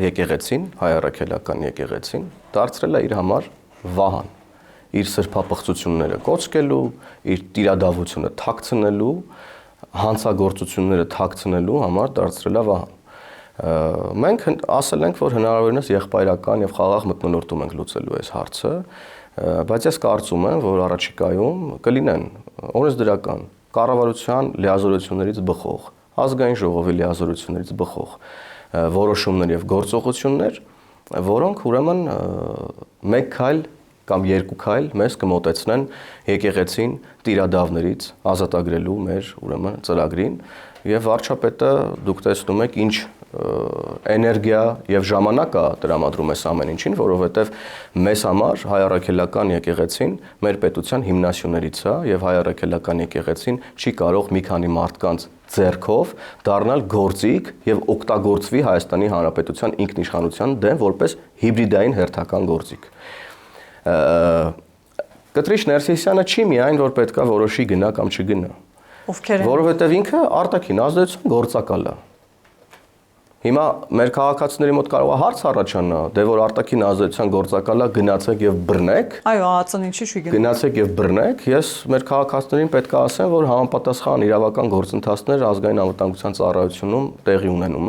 եկեղեցին, հայ առաքելական եկեղեցին դարձրել է իր համար վահան, իր սրբապղծությունները կոչկելու, իր տիրադավությունը թաքցնելու, հանցագործությունները թաքցնելու համար դարձրել է վահան։ Մենք ասել ենք, որ հնարավորինս եղբայրական եւ խաղաղ մթնոլորտում ենք լուծելու այս հարցը, բայց ես կարծում եմ, որ առաջիկայում կլինեն օրենսդրական, կառավարության լիազորություններից բխող, ազգային ժողովի լիազորություններից բխող որոշումներ եւ գործողություններ, որոնք ուրեմն մեկ քայլ կամ երկու քայլ մեզ կմոտեցնեն եկեղեցին տիրադավներից ազատագրելու մեր ուրեմն ծրագրին եւ վարչապետը դուք տեսնում եք ինչ էներգիա եւ ժամանակ է տրամադրում այս ամեն ինչին, որովհետեւ մեզ համար հայ առաքելական եկեղեցին մեր պետության հիմնասյուներից է եւ հայ առաքելական եկեղեցին չի կարող մի քանի մարդկանց ձեռքով դառնալ գործիք եւ օգտագործվի Հայաստանի Հանրապետության ինքնիշխանության դեմ որպես հիբրիդային հերթական գործիք։ Կտրիչ Ներսիսյանը չի միայն որ պետքա որոշի գնա կամ չգնա։ Ովքեր են։ Որովհետեւ ինքը արտաքին ազդեցություն գործակալ է։ Հիմա մեր քաղաքացիների մոտ կարող է հարց առաջանա, դե որ արտաքին ազդեցության գործակալա գնացեք եւ բռնեք։ Այո, ԱԱԾ-ն ինչի՞ չի գնա։ Գնացեք եւ բռնեք, ես մեր քաղաքացիներին պետք է ասեմ, որ համապատասխան իրավական գործընթացներ ազգային անվտանգության ծառայությունում տեղի ունենում են։